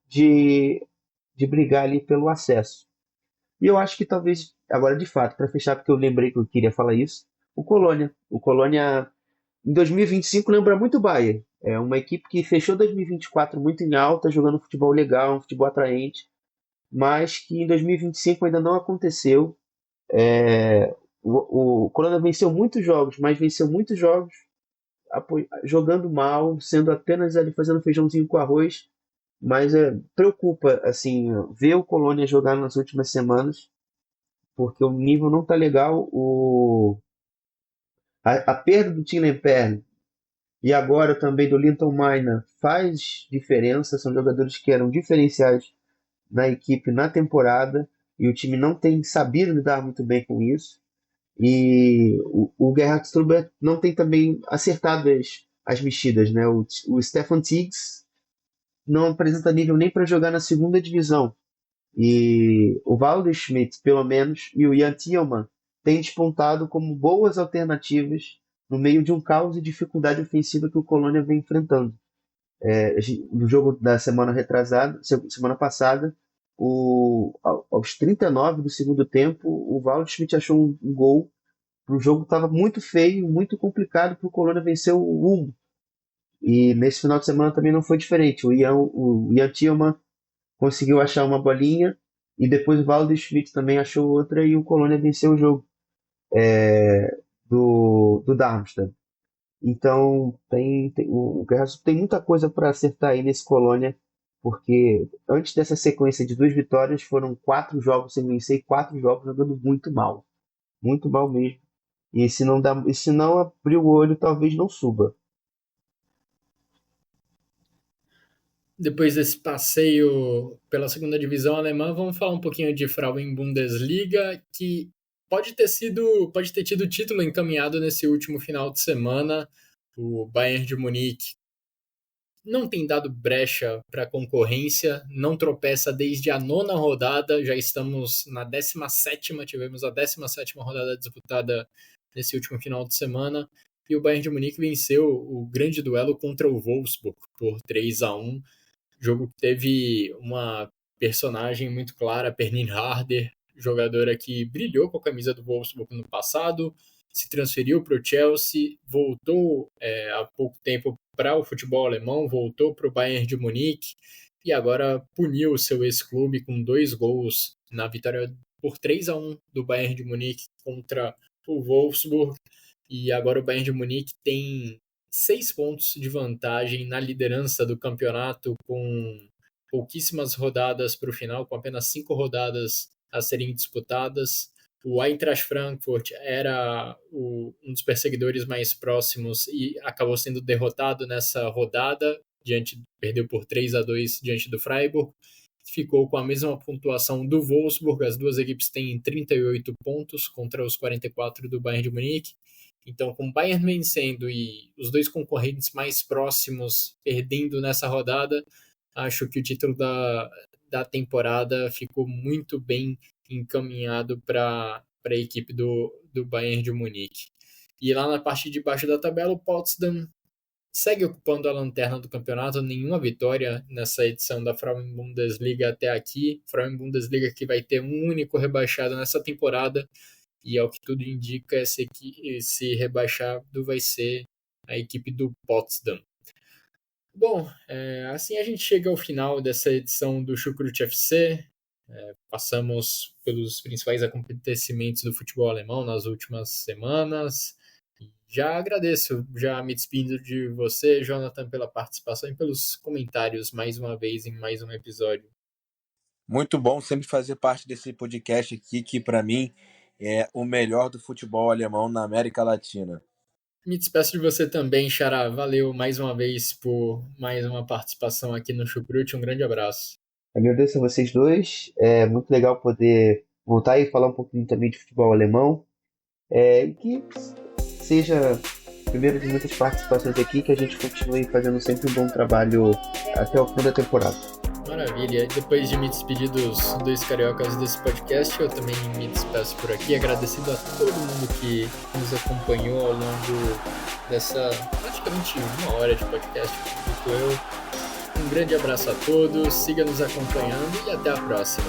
de, de brigar ali pelo acesso. E eu acho que talvez, agora de fato, para fechar, porque eu lembrei que eu queria falar isso, o Colônia. O Colônia em 2025 lembra muito o Bayern. É uma equipe que fechou 2024 muito em alta, jogando futebol legal, um futebol atraente, mas que em 2025 ainda não aconteceu. O Colônia venceu muitos jogos, mas venceu muitos jogos jogando mal, sendo apenas ali fazendo feijãozinho com arroz. Mas preocupa, assim, ver o Colônia jogar nas últimas semanas, porque o nível não está legal. A perda do Tim Lemperle e agora também do Linton Maina faz diferença. São jogadores que eram diferenciais na equipe na temporada e o time não tem sabido lidar muito bem com isso. E o Gerhard Struber não tem também acertado as mexidas, né? O Stefan Tiggs não apresenta nível nem para jogar na segunda divisão. E o Waldschmidt, pelo menos, e o Jan Thielmann têm despontado como boas alternativas no meio de um caos e dificuldade ofensiva que o Colônia vem enfrentando. No jogo da semana passada, aos 39 do segundo tempo, o Waldschmidt achou um gol. O jogo estava muito feio, muito complicado para o Colônia vencer o Ulm. E nesse final de semana também não foi diferente. O Jan Thielmann conseguiu achar uma bolinha e depois o Waldschmidt também achou outra e o Colônia venceu o jogo do Darmstadt. Então o Gerson tem muita coisa para acertar aí nesse Colônia, porque antes dessa sequência de 2 vitórias foram 4 jogos sem vencer e 4 jogos jogando muito mal mesmo. E se não abrir o olho, talvez não suba. Depois desse passeio pela segunda divisão alemã, vamos falar um pouquinho de Frauen Bundesliga, que pode ter tido título encaminhado nesse último final de semana. O Bayern de Munique não tem dado brecha para a concorrência, não tropeça desde a 9ª rodada, já estamos na 17ª, tivemos a 17ª rodada disputada nesse último final de semana, e o Bayern de Munique venceu o grande duelo contra o Wolfsburg por 3-1, jogo que teve uma personagem muito clara, Pernille Harder, jogadora que brilhou com a camisa do Wolfsburg no passado, se transferiu para o Chelsea, voltou há pouco tempo para o futebol alemão, voltou para o Bayern de Munique e agora puniu o seu ex-clube com 2 gols na vitória por 3-1 do Bayern de Munique contra o Wolfsburg. E agora o Bayern de Munique tem 6 pontos de vantagem na liderança do campeonato, com pouquíssimas rodadas para o final, com apenas 5 rodadas a serem disputadas. O Eintracht Frankfurt era um dos perseguidores mais próximos e acabou sendo derrotado nessa rodada, perdeu por 3-2 diante do Freiburg. Ficou com a mesma pontuação do Wolfsburg, as duas equipes têm 38 pontos contra os 44 do Bayern de Munique. Então, com o Bayern vencendo e os 2 concorrentes mais próximos perdendo nessa rodada, acho que o título da temporada ficou muito bem encaminhado para a equipe do Bayern de Munique. E lá na parte de baixo da tabela, o Potsdam segue ocupando a lanterna do campeonato, nenhuma vitória nessa edição da Frauen Bundesliga até aqui. Frauen Bundesliga que vai ter um único rebaixado nessa temporada, e ao que tudo indica, esse rebaixado vai ser a equipe do Potsdam. Bom, assim a gente chega ao final dessa edição do Chucrute FC. Passamos pelos principais acontecimentos do futebol alemão nas últimas semanas. Já agradeço, já me despido de você, Jonathan, pela participação e pelos comentários mais uma vez em mais um episódio. Muito bom sempre fazer parte desse podcast aqui, que para mim é o melhor do futebol alemão na América Latina. Me despeço de você também, Xará. Valeu mais uma vez por mais uma participação aqui no Chucrute. Um grande abraço. Agradeço a vocês dois. É muito legal poder voltar e falar um pouquinho também de futebol alemão. E que seja a primeira de muitas participações aqui, que a gente continue fazendo sempre um bom trabalho até o fim da temporada. Maravilha. Depois de me despedir dos dois cariocas desse podcast, eu também me despeço por aqui, agradecendo a todo mundo que nos acompanhou ao longo dessa praticamente 1 hora de podcast. Um grande abraço a todos, siga nos acompanhando e até a próxima.